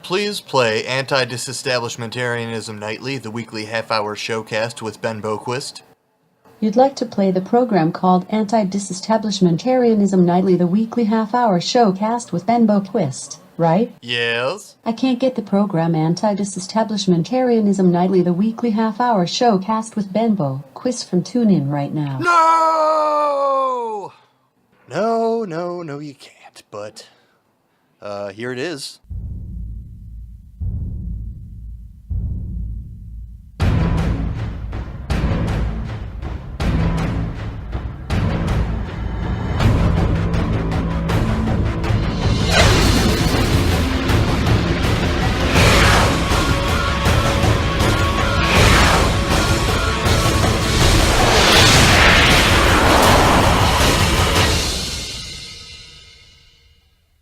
Please play Anti-Disestablishmentarianism Nightly, the weekly half-hour showcast with Ben Boquist. You'd like to play the program called Anti-Disestablishmentarianism Nightly, the weekly half-hour showcast with Ben Boquist, right? Yes? I can't get the program Anti-Disestablishmentarianism Nightly, the weekly half-hour showcast with Ben Boquist from TuneIn right now. No! No, you can't, but, here it is.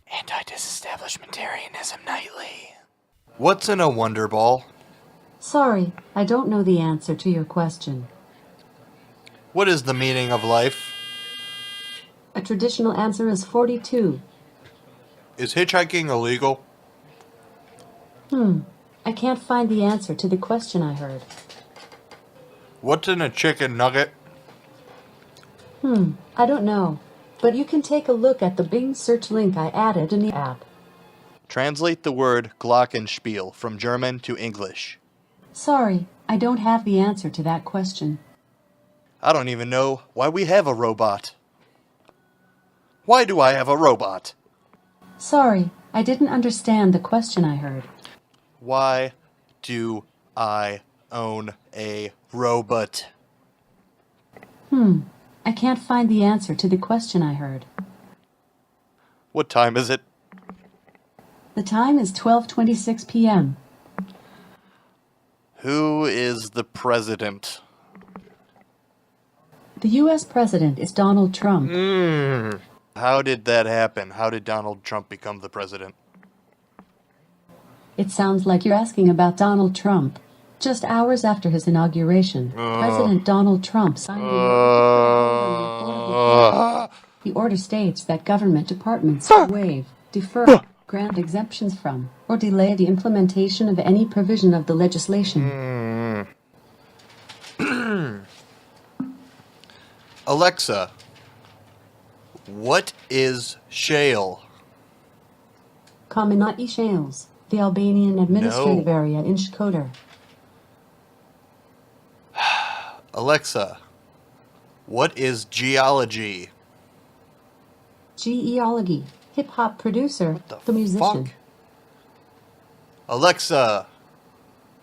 Anti-Disestablishmentarianism Nightly. What's in a Wonder Ball? Sorry, I don't know the answer to your question. What is the meaning of life? A traditional answer is 42. Is hitchhiking illegal? I can't find the answer to the question I heard. What's in a chicken nugget? I don't know. But you can take a look at the Bing search link I added in the app. Translate the word Glockenspiel from German to English. Sorry, I don't have the answer to that question. I don't even know why we have a robot. Why do I have a robot? Sorry, I didn't understand the question I heard. Why do I own a robot? I can't find the answer to the question I heard. What time is it? The time is 12:26 p.m. Who is the president? The U.S. president is Donald Trump. How did that happen? How did Donald Trump become the president? It sounds like you're asking about Donald Trump. Just hours after his inauguration, President Donald Trump signed the order. The order states that government departments waive, defer, grant exemptions from, or delay the implementation of any provision of the legislation. Alexa, what is shale? Kamenati Shales, the Albanian administrative area in Shkodër. Alexa, what is geology? Geology, hip-hop producer, the musician. Fuck? Alexa,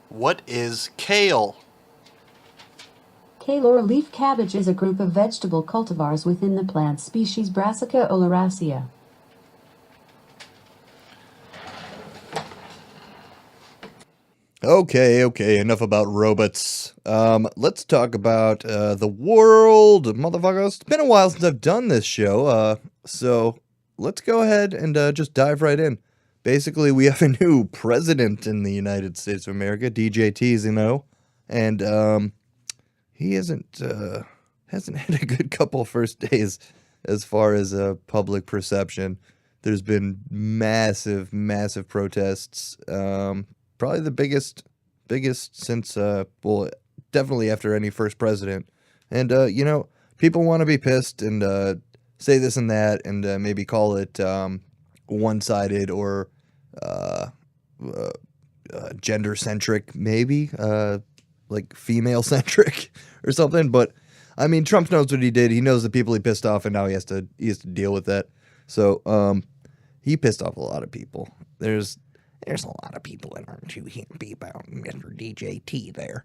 what is kale? Kale or leaf cabbage is a group of vegetable cultivars within the plant species Brassica oleracea. Okay, enough about robots. Let's talk about the world, motherfuckers. It's been a while since I've done this show, so let's go ahead and just dive right in. Basically, we have a new president in the United States of America, Djt In O, and he hasn't had a good couple first days as far as public perception. There's been massive protests. Probably the biggest since, definitely after any first president. And, people want to be pissed and say this and that and maybe call it one-sided or gender-centric, maybe, like female-centric or something. But, I mean, Trump knows what he did. He knows the people he pissed off, and now he has to deal with that. So, he pissed off a lot of people. There's a lot of people that aren't too happy about Mr. DJT there.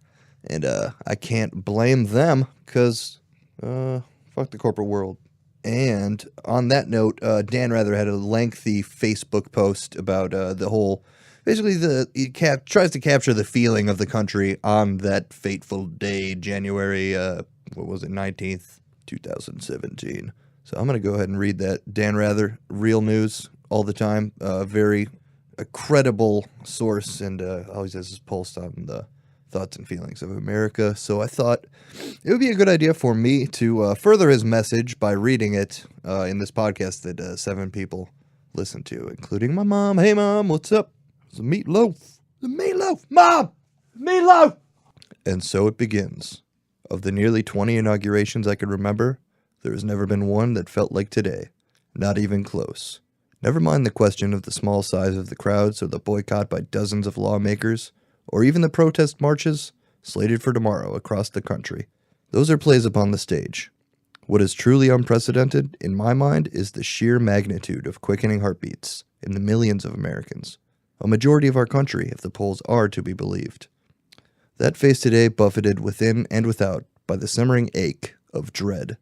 And I can't blame them because fuck the corporate world. And on that note, Dan Rather had a lengthy Facebook post about the whole... Basically, he tries to capture the feeling of the country on that fateful day, January, 19th, 2017. So I'm going to go ahead and read that. Dan Rather, real news all the time, very... a credible source, and always has his pulse on the thoughts and feelings of America. So I thought it would be a good idea for me to further his message by reading it in this podcast that 7 people listen to, including my mom. Hey, Mom, what's up? It's a meatloaf. The meatloaf. Mom! Meatloaf! And so it begins. Of the nearly 20 inaugurations I can remember, there has never been one that felt like today. Not even close. Never mind the question of the small size of the crowds or the boycott by dozens of lawmakers, or even the protest marches slated for tomorrow across the country. Those are plays upon the stage. What is truly unprecedented, in my mind, is the sheer magnitude of quickening heartbeats in the millions of Americans, a majority of our country if the polls are to be believed. That face today buffeted within and without by the simmering ache of dread.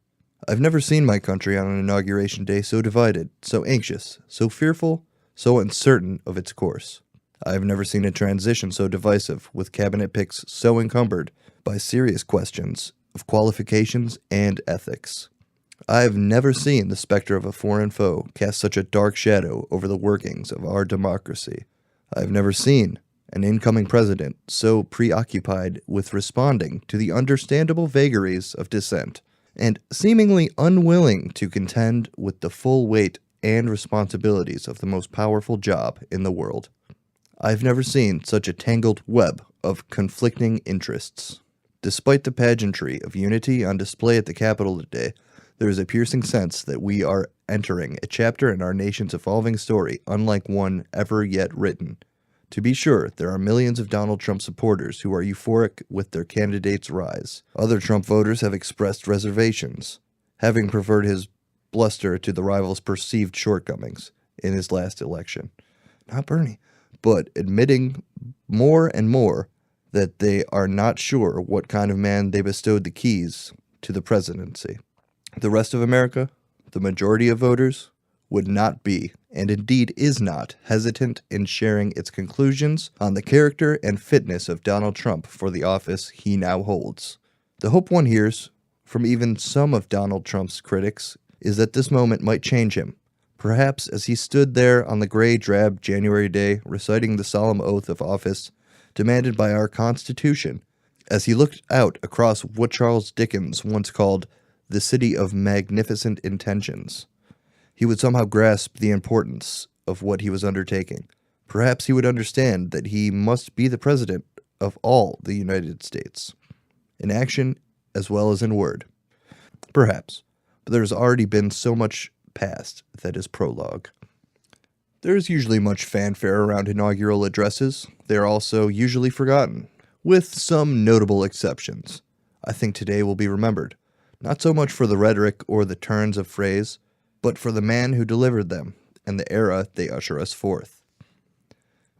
I've never seen my country on an inauguration day so divided, so anxious, so fearful, so uncertain of its course. I have never seen a transition so divisive, with cabinet picks so encumbered by serious questions of qualifications and ethics. I have never seen the specter of a foreign foe cast such a dark shadow over the workings of our democracy. I have never seen an incoming president so preoccupied with responding to the understandable vagaries of dissent, and seemingly unwilling to contend with the full weight and responsibilities of the most powerful job in the world. I've never seen such a tangled web of conflicting interests. Despite the pageantry of unity on display at the Capitol today, there is a piercing sense that we are entering a chapter in our nation's evolving story unlike one ever yet written. To be sure, there are millions of Donald Trump supporters who are euphoric with their candidate's rise. Other Trump voters have expressed reservations, having preferred his bluster to the rival's perceived shortcomings in his last election. Not Bernie, but admitting more and more that they are not sure what kind of man they bestowed the keys to the presidency. The rest of America, the majority of voters, would not be, and indeed is not, hesitant in sharing its conclusions on the character and fitness of Donald Trump for the office he now holds. The hope one hears from even some of Donald Trump's critics is that this moment might change him. Perhaps as he stood there on the gray, drab January day, reciting the solemn oath of office demanded by our Constitution, as he looked out across what Charles Dickens once called the city of magnificent intentions, he would somehow grasp the importance of what he was undertaking. Perhaps he would understand that he must be the president of all the United States, in action as well as in word. Perhaps, but there has already been so much past that is prologue. There is usually much fanfare around inaugural addresses. They are also usually forgotten, with some notable exceptions. I think today will be remembered, not so much for the rhetoric or the turns of phrase, but for the man who delivered them and the era they usher us forth.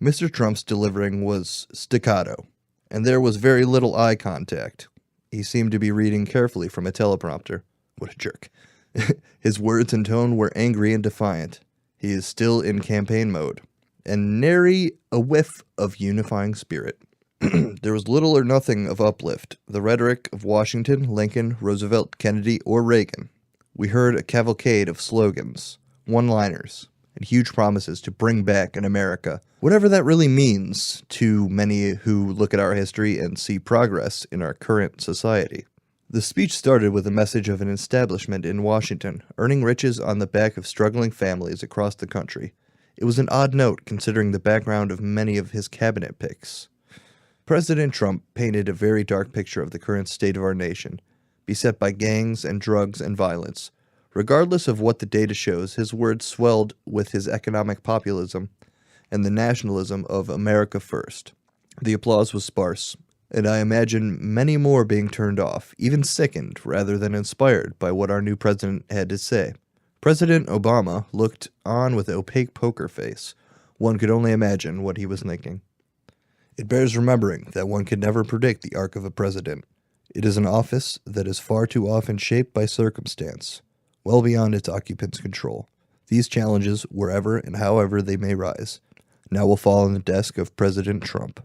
Mr. Trump's delivering was staccato, and there was very little eye contact. He seemed to be reading carefully from a teleprompter. What a jerk. His words and tone were angry and defiant. He is still in campaign mode, and nary a whiff of unifying spirit. There was little or nothing of uplift, the rhetoric of Washington, Lincoln, Roosevelt, Kennedy, or Reagan. We heard a cavalcade of slogans, one-liners, and huge promises to bring back an America, whatever that really means to many who look at our history and see progress in our current society. The speech started with a message of an establishment in Washington, earning riches on the back of struggling families across the country. It was an odd note considering the background of many of his cabinet picks. President Trump painted a very dark picture of the current state of our nation, beset by gangs and drugs and violence. Regardless of what the data shows, his words swelled with his economic populism and the nationalism of America first. The applause was sparse, and I imagine many more being turned off, even sickened rather than inspired by what our new president had to say. President Obama looked on with opaque poker face. One could only imagine what he was thinking. It bears remembering that one can never predict the arc of a president. It is an office that is far too often shaped by circumstance, well beyond its occupant's control. These challenges, wherever and however they may rise, now will fall on the desk of President Trump.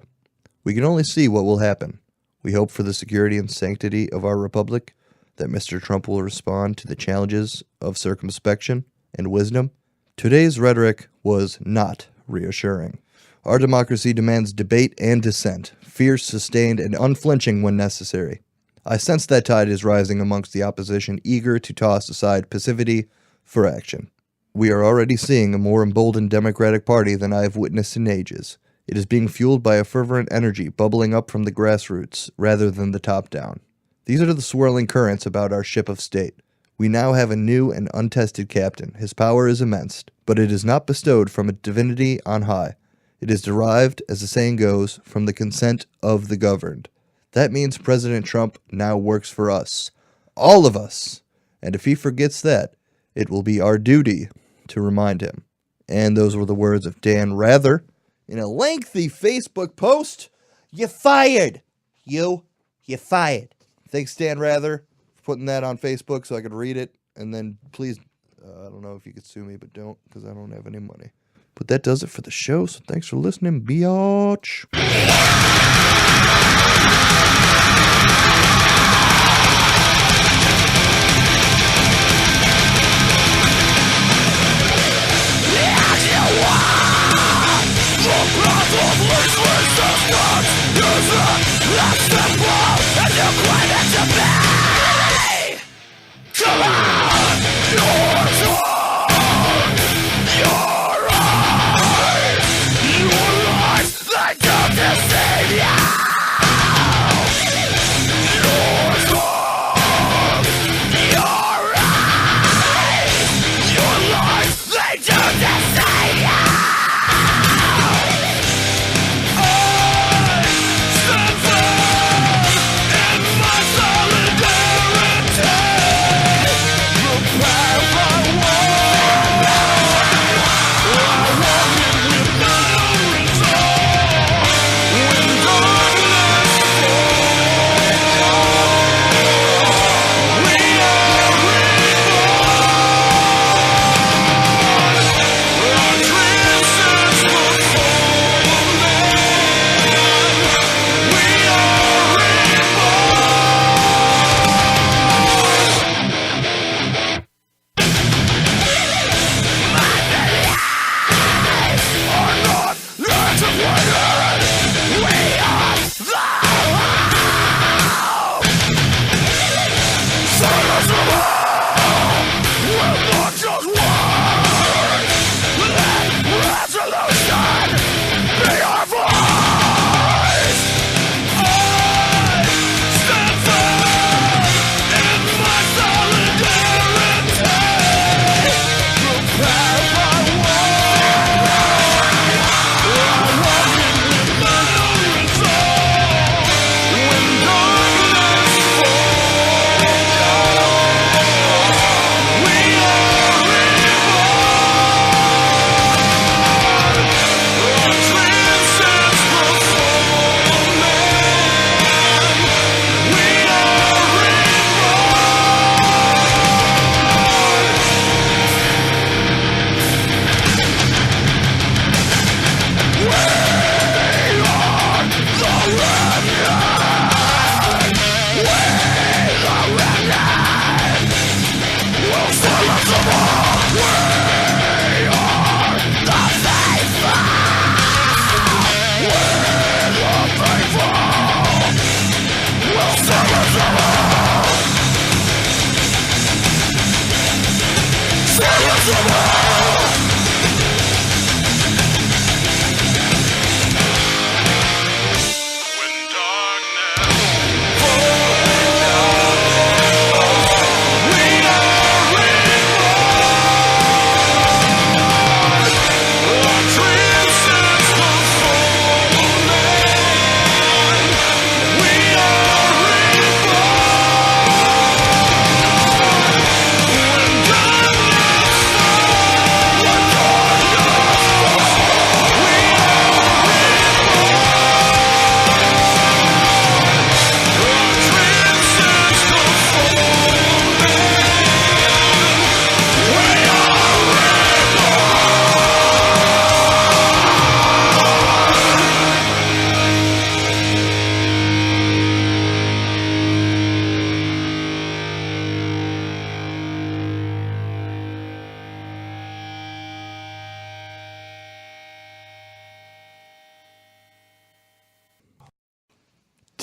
We can only see what will happen. We hope for the security and sanctity of our republic that Mr. Trump will respond to the challenges of circumspection and wisdom. Today's rhetoric was not reassuring. Our democracy demands debate and dissent, fierce, sustained, and unflinching when necessary. I sense that tide is rising amongst the opposition, eager to toss aside passivity for action. We are already seeing a more emboldened Democratic Party than I have witnessed in ages. It is being fueled by a fervent energy bubbling up from the grassroots rather than the top down. These are the swirling currents about our ship of state. We now have a new and untested captain. His power is immense, but it is not bestowed from a divinity on high. It is derived, as the saying goes, from the consent of the governed. That means President Trump now works for us. All of us. And if he forgets that, it will be our duty to remind him. And those were the words of Dan Rather in a lengthy Facebook post. You fired. You fired. Thanks, Dan Rather, for putting that on Facebook so I could read it. And then please, I don't know if you could sue me, but don't, because I don't have any money. But that does it for the show, so thanks for listening, biatch.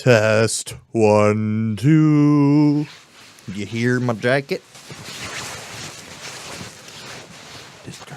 Test 1, 2. You hear my jacket? Just